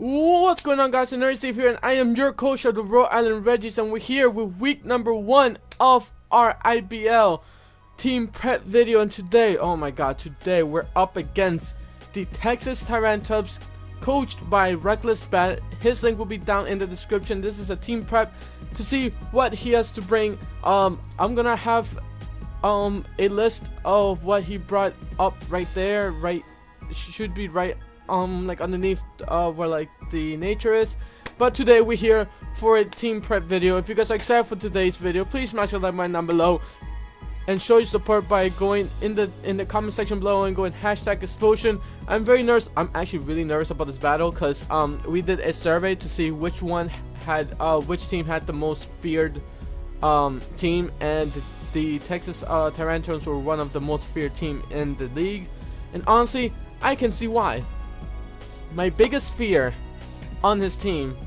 What's going on, guys? It's Steve here, and I am your coach of the Rhode Island Regis, and we're here with week number 1 of our IBL team prep video. And today, oh my god, today we're up against the Texas Tyrantrums, coached by RecklessBat. His link will be down in the description. This is a team prep to see what he has to bring. I'm gonna have a list of what he brought up right there. Right, should be right like underneath where like the nature is. But today we're here for a team prep video. If you guys are excited for today's video, please smash the like button down below and show your support by going in the comment section below and going #explosion. I'm very nervous. I'm actually really nervous about this battle because we did a survey to see which team had the most feared team, and the Texas Tyrantrums were one of the most feared team in the league. And honestly, I can see why. My biggest fear on his team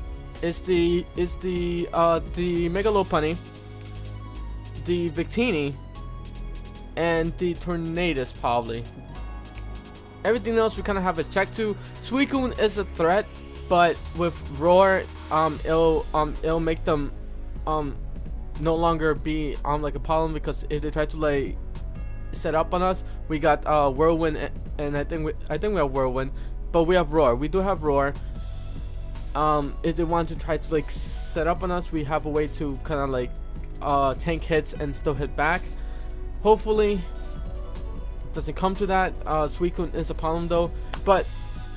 is the Megalopunny, the Victini, and the Tornadus probably. Everything else we kind of have a check to. Suicune is a threat, but with Roar, it'll make them no longer be like a problem, because if they try to like set up on us, we got Whirlwind, and I think we have Whirlwind. But we have Roar. We do have Roar. If they want to try to like set up on us, we have a way to kind of like tank hits and still hit back. Hopefully, it doesn't come to that. Suicune is a problem though. But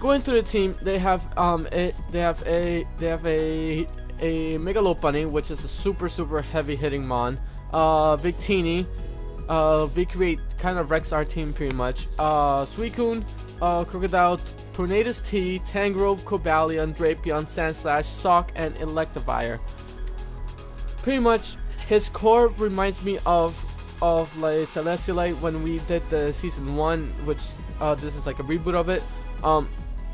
going to the team, they have a Megalopunny, which is a super heavy hitting mon. Victini, V-Create kind of wrecks our team pretty much. Suicune, Crocodile, Tornadus T, Tangrove, Cobalion, Drapion, Sandslash, Sock, and Electivire. Pretty much, his core reminds me of like Celestialite when we did the season 1, which this is like a reboot of it.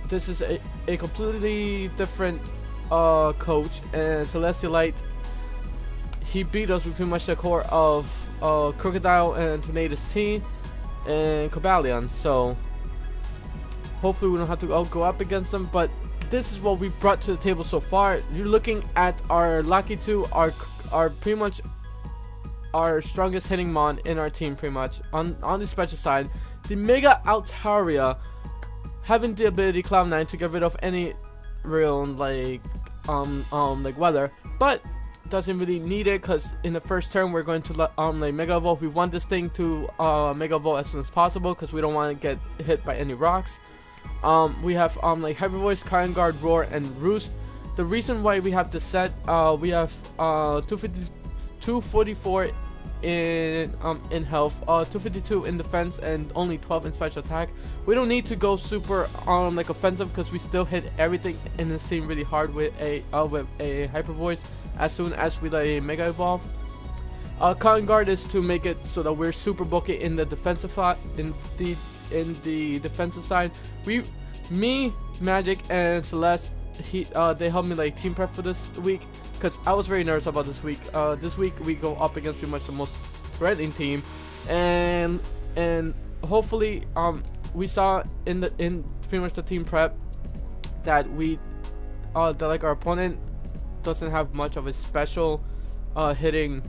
This is a completely different coach, and Celestialite, he beat us with pretty much the core of Crocodile and Tornadus T and Cobalion. So hopefully we don't have to go up against them, but this is what we brought to the table so far. You're looking at our Lucky 2, our pretty much our strongest hitting mon in our team, pretty much on the special side. The Mega Altaria, having the ability Cloud9 to get rid of any real like weather, but doesn't really need it, because in the first turn we're going to like Mega Evolve. We want this thing to Mega Evolve as soon as possible, because we don't want to get hit by any rocks. We have like Hyper Voice, Kind Guard, Roar, and Roost. The reason why we have this set, we have 244 in health, 252 in defense, and only 12 in special attack. We don't need to go super like offensive, because we still hit everything in this team really hard with a Hyper Voice as soon as we like Mega Evolve. Kind Guard is to make it so that we're super bulky in the defensive side. In the defensive side, me, Magic, and Celeste, they helped me like team prep for this week, because I was very nervous about this week. This week we go up against pretty much the most threatening team, and hopefully we saw in pretty much the team prep that that like our opponent doesn't have much of a special hitting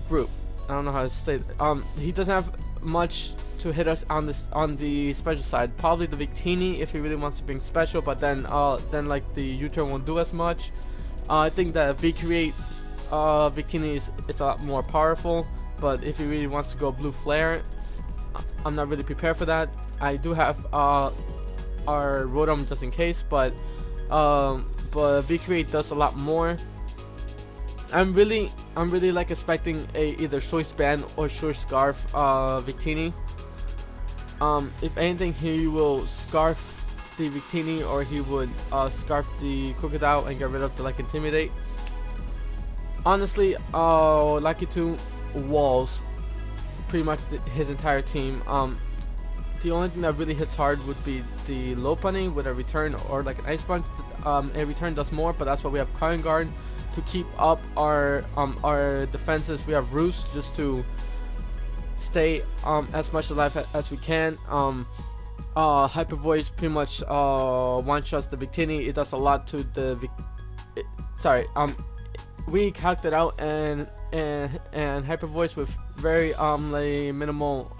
group. I don't know how to say it. He doesn't have much to hit us on the special side. Probably the Victini if he really wants to bring special, but then like the U-turn won't do as much. I think that V-Create Victini is a lot more powerful, but if he really wants to go Blue Flare, I'm not really prepared for that. I do have our Rhode just in case, but V-Create does a lot more. I'm really like expecting a either Choice Band or Choice Scarf Victini. If anything, he will Scarf the Victini, or he would Scarf the Crocodile and get rid of the like Intimidate. Honestly, Lucky 2 walls pretty much his entire team. The only thing that really hits hard would be the Lopunny with a return or like an Ice Punch. A return does more, but that's why we have Kind Guard to keep up our defenses. We have Roost just to stay as much alive as we can. Hyper Voice pretty much one shots the Victini. It does a lot to the we calced it out, and Hyper Voice with very like minimal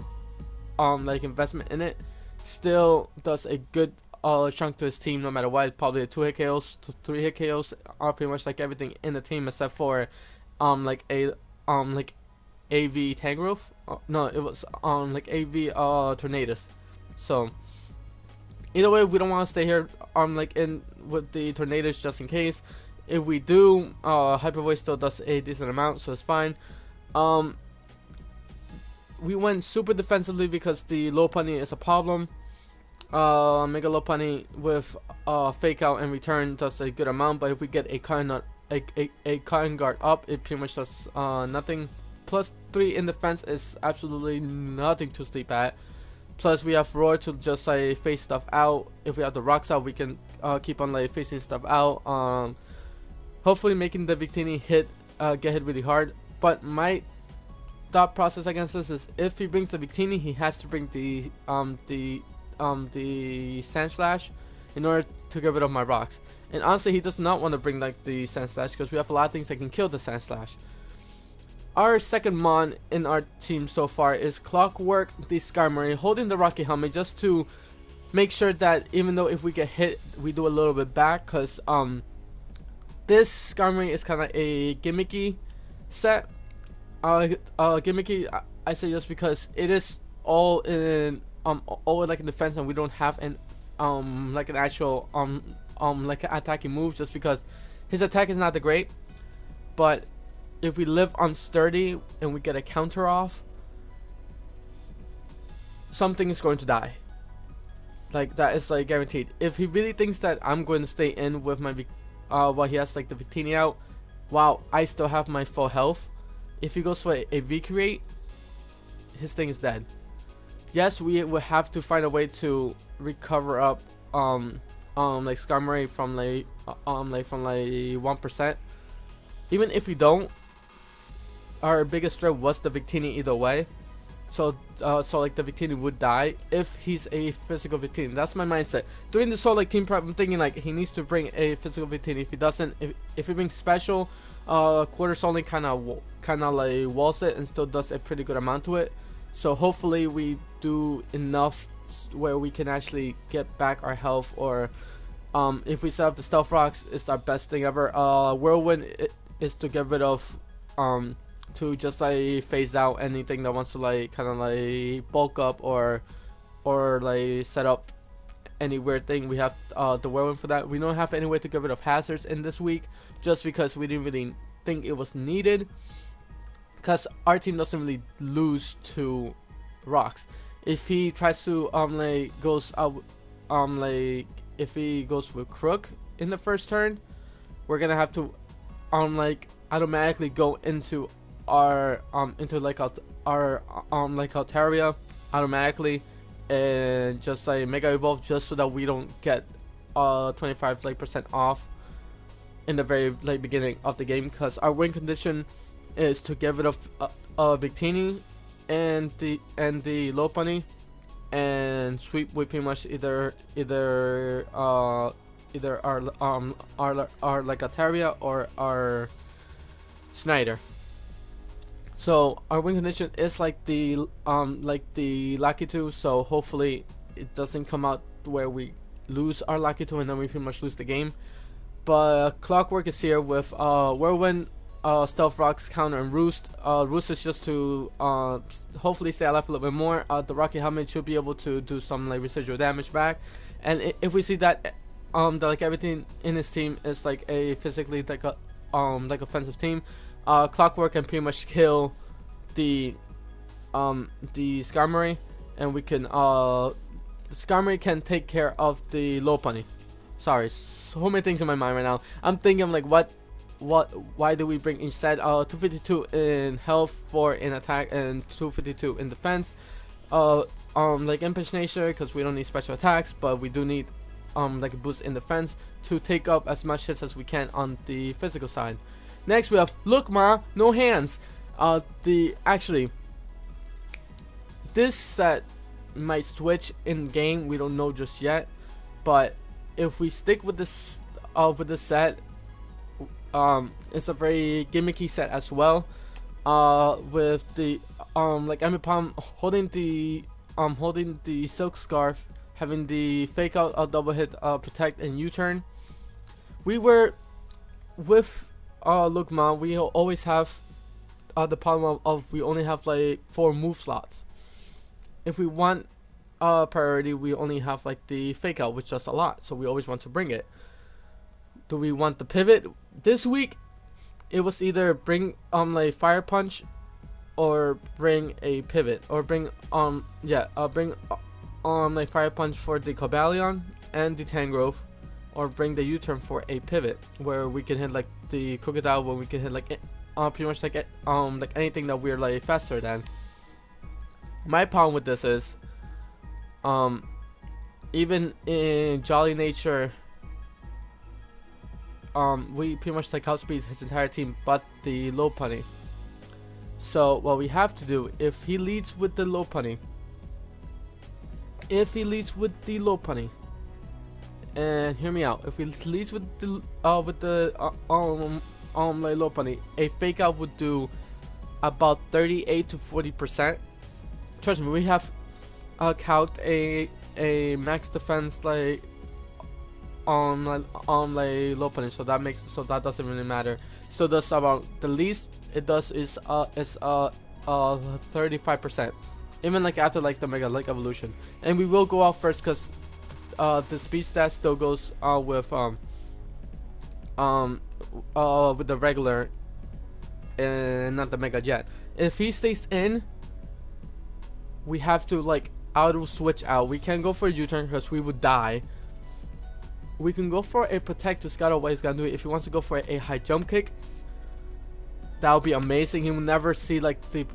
like investment in it still does a good chunk to his team no matter what. Probably 2 hit KOs to 3 hit KOs are pretty much like everything in the team except for like AV Tangrowth. No, it was like AV Tornadus. So either way, we don't want to stay here like in with the Tornadus just in case. If we do, Hyper Voice still does a decent amount, so it's fine. We went super defensively because the Lopunny is a problem. Mega Lopunny with Fake Out and Return does a good amount, but if we get a Cotton Guard up, it pretty much does nothing. +3 in defense is absolutely nothing to sleep at. Plus we have Roar to just like face stuff out. If we have the rocks out, we can keep on like facing stuff out. Hopefully making the Victini get hit really hard. But my thought process against this is if he brings the Victini, he has to bring the Sand Slash in order to get rid of my rocks. And honestly, he does not want to bring like the Sand Slash because we have a lot of things that can kill the Sand Slash. Our second Mon in our team so far is Clockwork the Skarmory, holding the Rocky Helmet just to make sure that even though if we get hit, we do a little bit back, because this Skarmory is kind of a gimmicky set. Gimmicky, I say just because it is all in all like in defense, and we don't have an like an actual like an attacking move, just because his attack is not that great. But if we live on Sturdy and we get a counter off, something is going to die. Like that is like guaranteed. If he really thinks that I'm going to stay in with my while he has like the Victini out, while I still have my full health, if he goes for a V-Create, his thing is dead. Yes, we will have to find a way to recover up like Skarmory from like 1%. Even if we don't, our biggest threat was the Victini either way. So like the Victini would die if he's a physical Victini. That's my mindset. During this whole like team prep, I'm thinking like he needs to bring a physical Victini. If he doesn't, if he brings special, Quarters only kind of like walls it and still does a pretty good amount to it. So hopefully we do enough where we can actually get back our health, or if we set up the Stealth Rocks, it's our best thing ever. Whirlwind is to get rid of to just like phase out anything that wants to like kind of like bulk up or like set up any weird thing. We have the Whirlwind for that. We don't have any way to get rid of hazards in this week, just because we didn't really think it was needed, because our team doesn't really lose to rocks. If he tries to like goes out like if he goes with Crook in the first turn, we're gonna have to like automatically go into our into like our like Altaria automatically, and just like Mega Evolve, just so that we don't get 25% off in the very like beginning of the game, because our win condition is to get rid of Victini and the Lopunny, and sweep with pretty much either our like Altaria or our Snyder. So our win condition is like the Lakitu, so hopefully it doesn't come out where we lose our Lakitu and then we pretty much lose the game. But Clockwork is here with Whirlwind, Stealth Rocks, Counter, and Roost. Roost is just to hopefully stay alive a little bit more. The Rocky Helmet should be able to do some like residual damage back, and if we see that that like everything in his team is like a physically like a like offensive team, Clockwork can pretty much kill the Skarmory, and we can Skarmory can take care of the Lopunny. Sorry, so many things in my mind right now. I'm thinking like why do we bring instead 252 in health, 4 in attack, and 252 in defense? Like Impish Nature, because we don't need special attacks, but we do need like a boost in defense to take up as much hits as we can on the physical side. Next we have Look Ma, No Hands. Actually this set might switch in game. We don't know just yet. But if we stick with this set, it's a very gimmicky set as well. With the like Palm holding the silk scarf, having the fake out, double hit, protect and U-turn. We were with Lukma, we always have the problem of we only have like 4 move slots. If we want priority, we only have like the fake out, which does a lot, so we always want to bring it. Do we want the pivot? This week it was either bring like fire punch or bring a pivot, or bring like fire punch for the Cobalion and the Tangrowth, or bring the U-turn for a pivot where we can hit like the Crocodile, where we can hit like pretty much like anything that we're like faster than. My problem with this is even in Jolly Nature, we pretty much like outspeed his entire team but the low punny. So what we have to do, if he leads with the low punny, and hear me out, if he leads with the like low punny, a fake out would do about 38 to 40%. Trust me, we have calced a max defense like like low punch, so that doesn't really matter. So that's about the least it does is 35%, even like after like the mega like evolution. And we will go out first because the speed stat still goes with the regular and not the mega jet. If he stays in, we have to like auto switch out. We can't go for a U-turn because we would die. We can go for a protect to scout out what he's gonna do. If he wants to go for a high jump kick, that would be amazing. He will never see like the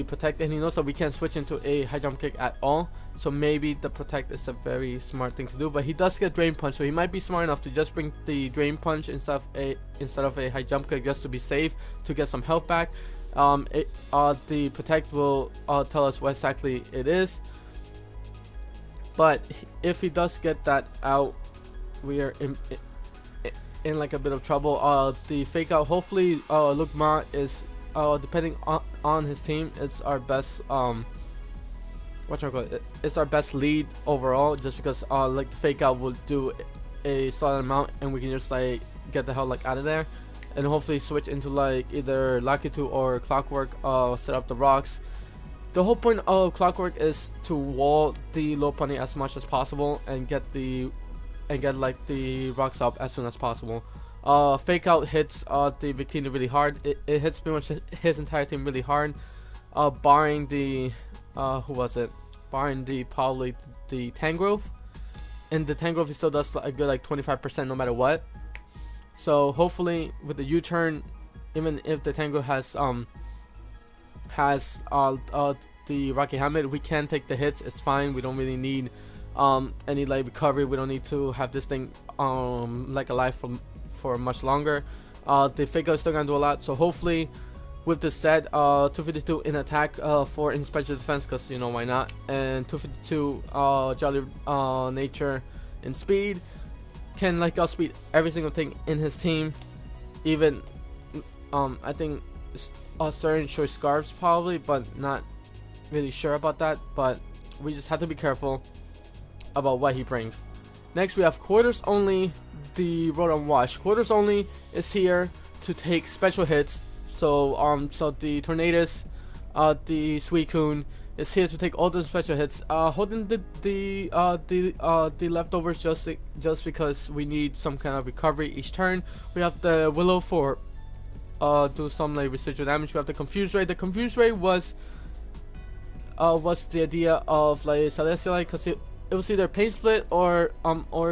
protect, and he knows that we can't switch into a high jump kick at all. So maybe the protect is a very smart thing to do. But he does get drain punch, so he might be smart enough to just bring the drain punch instead of a high jump kick, just to be safe, to get some health back. The protect will tell us what exactly it is. But if he does get that out, we are in like a bit of trouble. The fake out, hopefully Lukma is depending on his team, it's our best it's our best lead overall, just because like the fake out will do a solid amount and we can just like get the hell like out of there, and hopefully switch into like either Lakitu or Clockwork, set up the rocks. The whole point of Clockwork is to wall the low punny as much as possible and get like the rocks up as soon as possible. Fake out hits the Victini really hard. It hits pretty much his entire team really hard, barring the barring the probably the Tangrowth, and the Tangrowth he still does a good like 25% no matter what. So hopefully with the U-turn, even if the Tangrowth has the Rocky Helmet, we can take the hits. It's fine. We don't really need any like recovery. We don't need to have this thing like alive for much longer. The fake out is still gonna do a lot, so hopefully with this set, 252 in attack, 4 in special defense, because you know why not, and 252 Jolly Nature in speed, can like outspeed every single thing in his team. Even I think certain choice scarves probably, but not really sure about that. But we just have to be careful about what he brings. Next we have Quarters Only, the Rhode Wash. Quarters Only is here to take special hits. So so the Tornadus, the Suicune is here to take all the special hits. Holding the leftovers just because we need some kind of recovery each turn. We have the Willow for do some like residual damage. We have the Confuse Ray. The Confuse Ray was the idea of like Celestialite, because it was either Pain Split or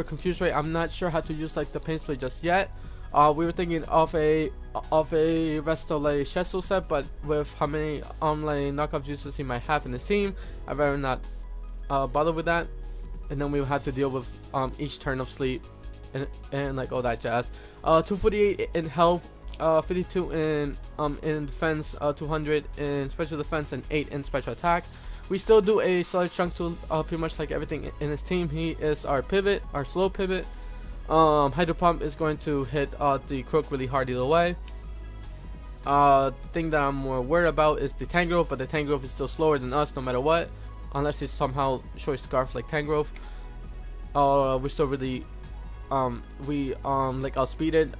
Confuse Ray. I'm not sure how to use like the Pain Split just yet. We were thinking of a Resto like Shesto set, but with how many like knockoff uses he might have in his team, I'd rather not bother with that. And then we would have to deal with each turn of sleep and like all that jazz. 248 in health, 52 in defense, 200 in special defense, and 8 in special attack. We still do a solid chunk to pretty much like everything in his team. He is our pivot, our slow pivot. Hydro Pump is going to hit the Crook really hard either way. The thing that I'm more worried about is the Tangrowth, but the Tangrowth is still slower than us no matter what, unless it's somehow short scarf like Tangrowth. We still really like outspeed it.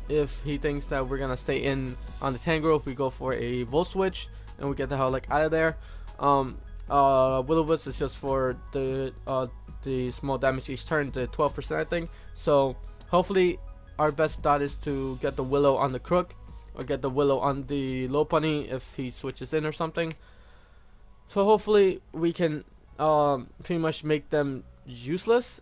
If he thinks that we're gonna stay in on the Tangrowth, we go for a Volt Switch and we get the hell like out of there. Will-O-Wisp is just for the small damage each turn, the 12% I think. So hopefully our best dot is to get the Willow on the Crook or get the Willow on the Lopunny if he switches in or something. So hopefully we can pretty much make them useless.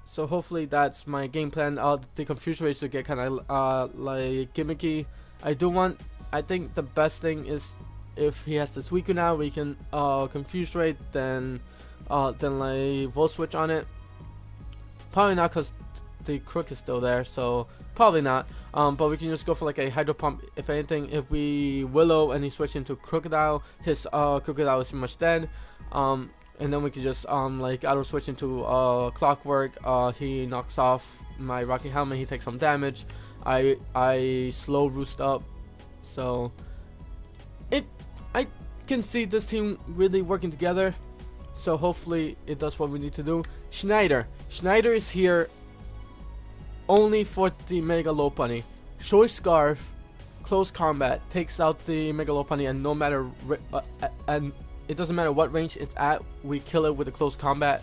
So hopefully that's my game plan. The confuse rates to get kind of like gimmicky. I think the best thing is if he has this WiiU now, we can confuse rate, then like Volt Switch on it. Probably not, because the Crook is still there, so probably not. But we can just go for like a Hydro Pump. If anything, if we Willow and he switch into Crocodile, his Crocodile is pretty much dead. And then we can just like auto switch into Clockwork. He knocks off my Rocky Helmet. He takes some damage. I slow Roost up. So I can see this team really working together. So hopefully it does what we need to do. Schneider is here only for the Mega Lopunny. Short Scarf, Close Combat takes out the Mega Lopunny, and no matter and it doesn't matter what range it's at, we kill it with a Close Combat,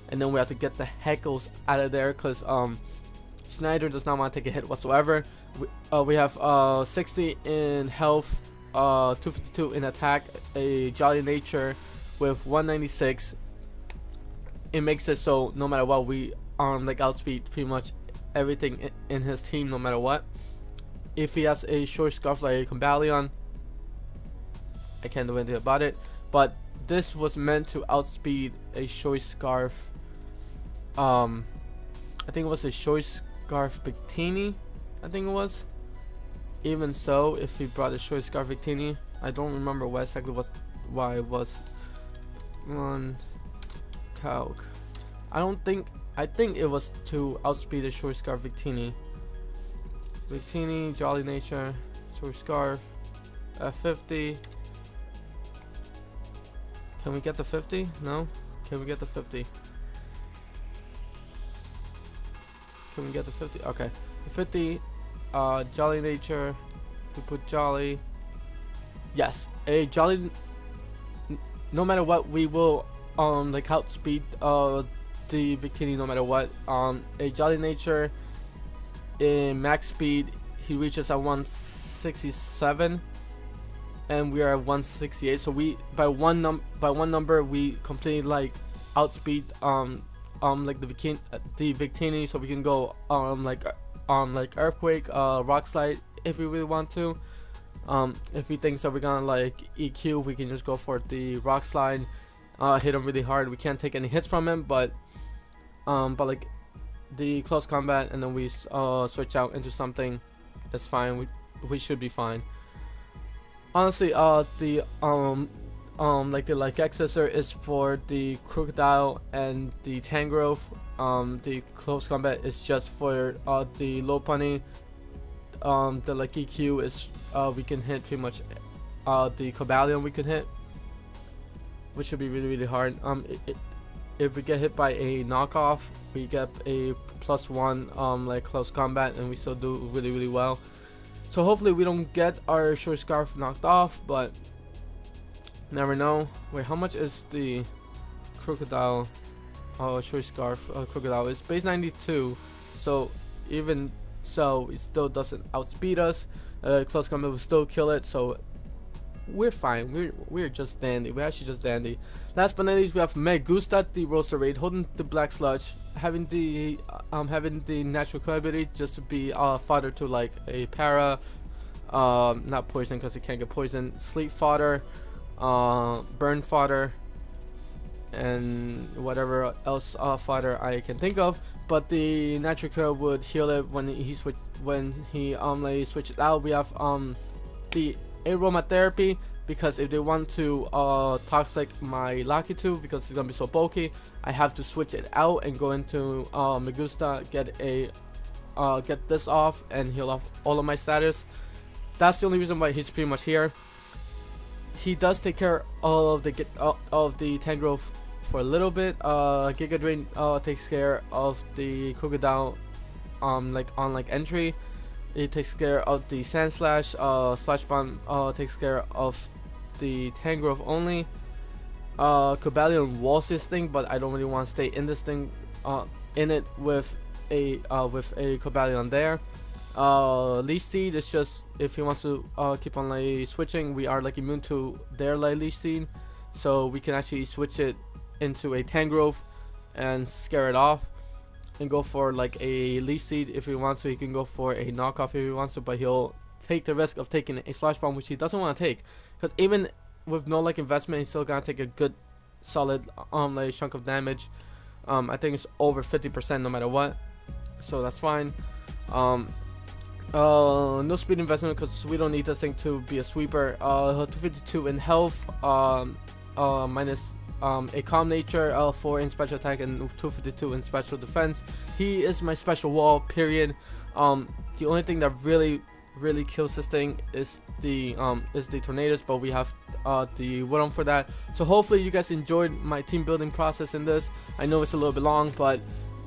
and then we have to get the heckles out of there because Schneider does not want to take a hit whatsoever. We have 60 in health, 252 in attack, a Jolly Nature with 196. It makes it so no matter what, we like outspeed pretty much everything in his team no matter what. If he has a Short Scarf like Combalion, I can't do anything about it. But this was meant to outspeed a Short Scarf. I think it was a Short Scarf Victini. I think it was. Even so, if he brought a Short Scarf Victini, I don't remember what exactly why it was. One calc. I think it was to outspeed a Short Scarf Victini. Victini, Jolly Nature, Short Scarf, 50. Can we get the 50? No? Can we get the 50? Can we get the 50? Okay. The 50, Jolly Nature. We put Jolly. Yes. A Jolly. No matter what, we will like outspeed the Victini no matter what. A Jolly Nature in max speed, he reaches at 167. And we are at 168, so we by one number we completely like outspeed like the Victini, so we can go like Earthquake, Rock Slide if we really want to. If he thinks that we're gonna like EQ, we can just go for the Rock Slide, hit him really hard. We can't take any hits from him, but like the Close Combat, and then we switch out into something. That's fine. We should be fine. Honestly, the like Accessor is for the Crocodile and the Tangrowth. The Close Combat is just for the Lopunny. The like EQ is we can hit pretty much the Cobalion we can hit, which should be really hard. If we get hit by a knockoff, we get a +1 like Close Combat, and we still do really well. So hopefully we don't get our Short Scarf knocked off, but never know. Wait, how much is the Crocodile Short Scarf Crocodile? It's base 92, so even so it still doesn't outspeed us. Close Combat will still kill it, so we're fine. We're just dandy. We're actually just dandy. Last but not least, we have Megusta, the Roaster Raid, holding the Black Sludge, having the natural ability just to be fodder to like a para, not poison because it can't get poison, sleep fodder, burn fodder, and whatever else fodder I can think of. But the natural cure would heal it when he switch it out. We have the aromatherapy, because if they want to toxic my Lucky 2 because it's gonna be so bulky, I have to switch it out and go into Megusta, get this off and heal off all of my status. That's the only reason why he's pretty much here. He does take care of the Tangrowth for a little bit. Giga Drain takes care of the Crocodile on entry. It takes care of the Sand Slash. Slash Bomb takes care of the Tangrowth only. Cobalion walls this thing, but I don't really want to stay in this thing in it with a Cobalion there. Leech Seed is just if he wants to keep on like switching, we are like immune to their like Leech Seed, so we can actually switch it into a Tangrowth and scare it off and go for like a Leech Seed if he wants to. He can go for a knockoff if he wants to, but he'll take the risk of taking a Slash Bomb, which he doesn't want to take, because even with no like investment, he's still gonna take a good solid like chunk of damage. I think it's over 50% no matter what, so that's fine. No speed investment because we don't need this thing to be a sweeper. 252 in health, minus a calm nature, 4 in special attack and 252 in special defense. He is my special wall, period. The only thing that really kills this thing is the tornadoes, but we have the wood on for that. So hopefully you guys enjoyed my team building process in this. I know it's a little bit long, but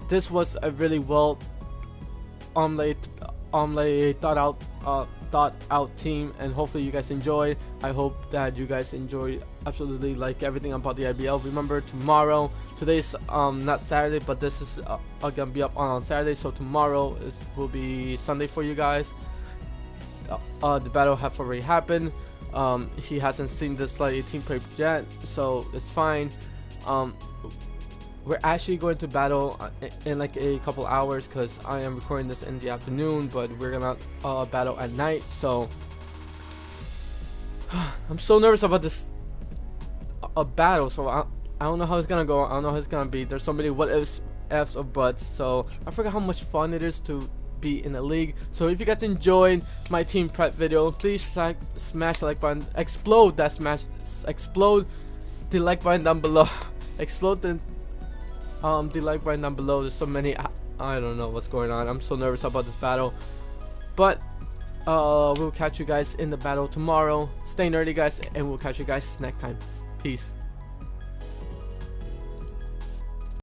this was a really well thought out team, and hopefully you guys enjoyed. I hope that you guys enjoy absolutely like everything about the IBL. Remember, tomorrow, today's not Saturday, but this is gonna be up on Saturday, so tomorrow will be Sunday for you guys. The battle have already happened. He hasn't seen this like team play yet, so it's fine. We're actually going to battle in like a couple hours because I am recording this in the afternoon, but we're gonna battle at night. So I'm so nervous about this battle. So I don't know how it's gonna go. I don't know how it's gonna be. There's so many what ifs, or buts. So I forgot how much fun it is to be in a league. So if you guys enjoyed my team prep video, please smash the like button. Explode the like button down below. Explode the like button down below. There's so many, I don't know what's going on. I'm so nervous about this battle, but we'll catch you guys in the battle tomorrow. Stay nerdy, guys, and we'll catch you guys next time. Peace.